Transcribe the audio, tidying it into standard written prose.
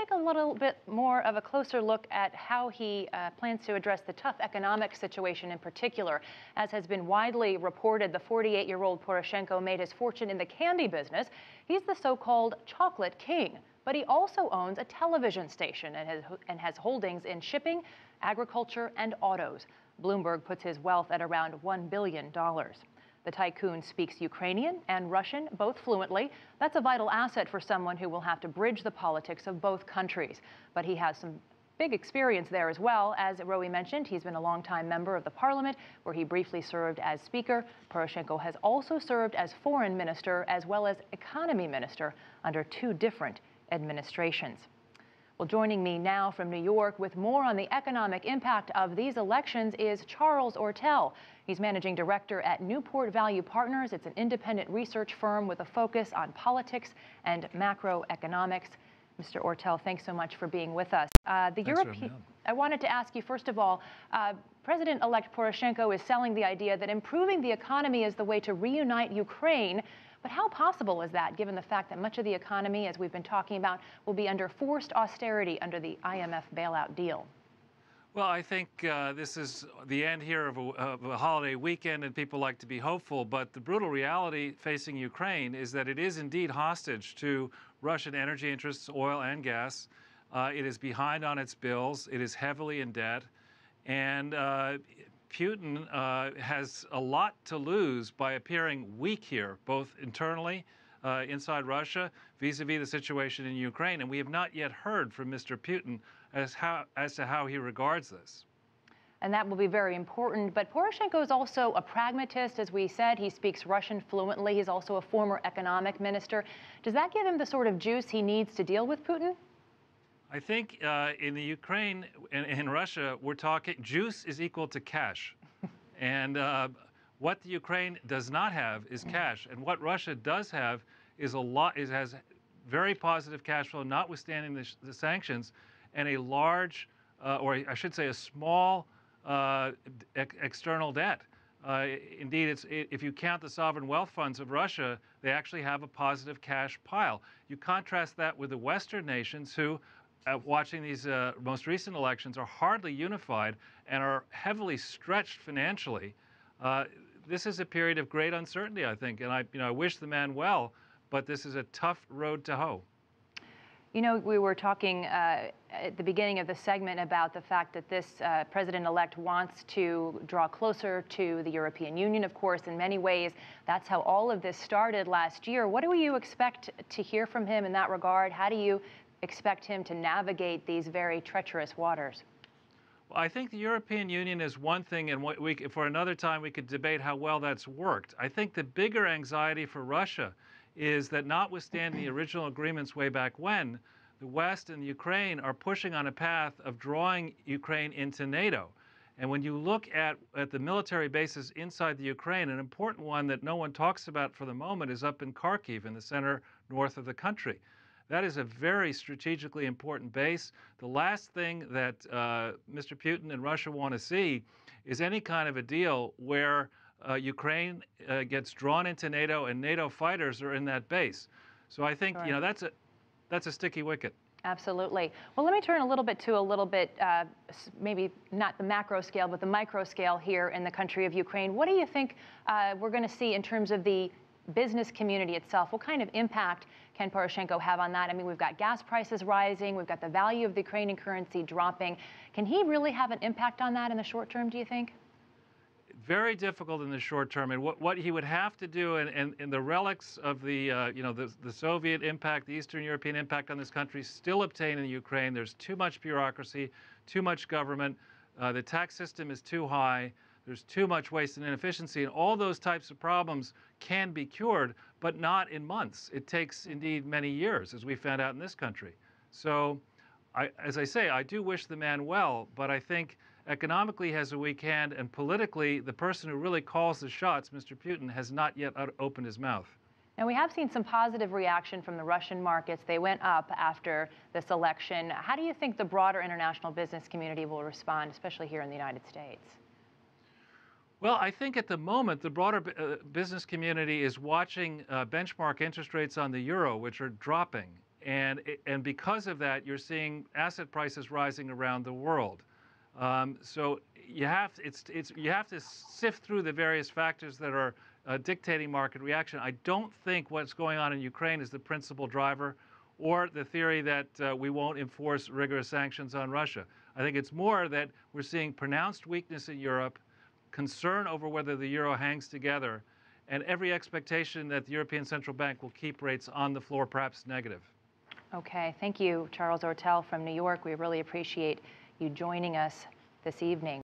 take a little bit more of a closer look at how he plans to address the tough economic situation in particular. As has been widely reported, the 48-year-old Poroshenko made his fortune in the candy business. He's the so-called chocolate king, but he also owns a television station and has holdings in shipping, agriculture, and autos. Bloomberg puts his wealth at around $1 billion. The tycoon speaks Ukrainian and Russian, both fluently. That's a vital asset for someone who will have to bridge the politics of both countries. But he has some big experience there as well. As Rowie mentioned, he's been a longtime member of the parliament, where he briefly served as speaker. Poroshenko has also served as foreign minister as well as economy minister under two different administrations. Well, joining me now from New York with more on the economic impact of these elections is Charles Ortel. He's managing director at Newport Value Partners. It's an independent research firm with a focus on politics and macroeconomics. Mr. Ortel, thanks so much for being with us. I wanted to ask you, first of all, President-elect Poroshenko is selling the idea that improving the economy is the way to reunite Ukraine. But how possible is that, given the fact that much of the economy, as we've been talking about, will be under forced austerity under the IMF bailout deal? Well, I think this is the end here of a holiday weekend, and people like to be hopeful. But the brutal reality facing Ukraine is that it is indeed hostage to Russian energy interests, oil and gas. It is behind on its bills. It is heavily in debt. And Putin has a lot to lose by appearing weak here, both internally inside Russia, vis-a-vis the situation in Ukraine. And we have not yet heard from Mr. Putin as to how he regards this. And that will be very important. But Poroshenko is also a pragmatist. As we said, he speaks Russian fluently. He's also a former economic minister. Does that give him the sort of juice he needs to deal with Putin? I think in the Ukraine and in Russia, we're talking juice is equal to cash. And what the Ukraine does not have is cash. And what Russia does have is has very positive cash flow, notwithstanding the sanctions, and a large, or I should say a small external debt. Indeed, if you count the sovereign wealth funds of Russia, they actually have a positive cash pile. You contrast that with the Western nations who, watching these most recent elections, are hardly unified and are heavily stretched financially. This is a period of great uncertainty, I think, and I wish the man well, but this is a tough road to hoe. You know, we were talking at the beginning of the segment about the fact that this president-elect wants to draw closer to the European Union, of course, in many ways. That's how all of this started last year. What do you expect to hear from him in that regard? How do you expect him to navigate these very treacherous waters? Well, I think the European Union is one thing, and for another time we could debate how well that's worked. I think the bigger anxiety for Russia is that, notwithstanding the original agreements way back when, the West and Ukraine are pushing on a path of drawing Ukraine into NATO. And when you look at the military bases inside the Ukraine, an important one that no one talks about for the moment is up in Kharkiv, in the center north of the country. That is a very strategically important base. The last thing that Mr. Putin and Russia want to see is any kind of a deal where Ukraine gets drawn into NATO and NATO fighters are in that base. So I think, you know, that's a sticky wicket. Absolutely. Well, let me turn a little bit, maybe not the macro scale, but the micro scale here in the country of Ukraine. What do you think we're going to see in terms of the business community itself? What kind of impact can Poroshenko have on that? I mean, we've got gas prices rising. We've got the value of the Ukrainian currency dropping. Can he really have an impact on that in the short term, do you think? Very difficult in the short term. And what he would have to do, and the relics of the Soviet impact, the Eastern European impact on this country, still obtain in Ukraine. There's too much bureaucracy, too much government. The tax system is too high. There's too much waste and inefficiency, and all those types of problems can be cured, but not in months. It takes, indeed, many years, as we found out in this country. So, as I say, I do wish the man well, but I think economically he has a weak hand, and politically, the person who really calls the shots, Mr. Putin, has not yet opened his mouth. And we have seen some positive reaction from the Russian markets. They went up after this election. How do you think the broader international business community will respond, especially here in the United States? Well, I think at the moment, the broader business community is watching benchmark interest rates on the euro, which are dropping. And because of that, you're seeing asset prices rising around the world. So you have to sift through the various factors that are dictating market reaction. I don't think what's going on in Ukraine is the principal driver, or the theory that we won't enforce rigorous sanctions on Russia. I think it's more that we're seeing pronounced weakness in Europe, concern over whether the euro hangs together, and every expectation that the European Central Bank will keep rates on the floor, perhaps negative. Okay, thank you, Charles Ortel from New York. We really appreciate you joining us this evening.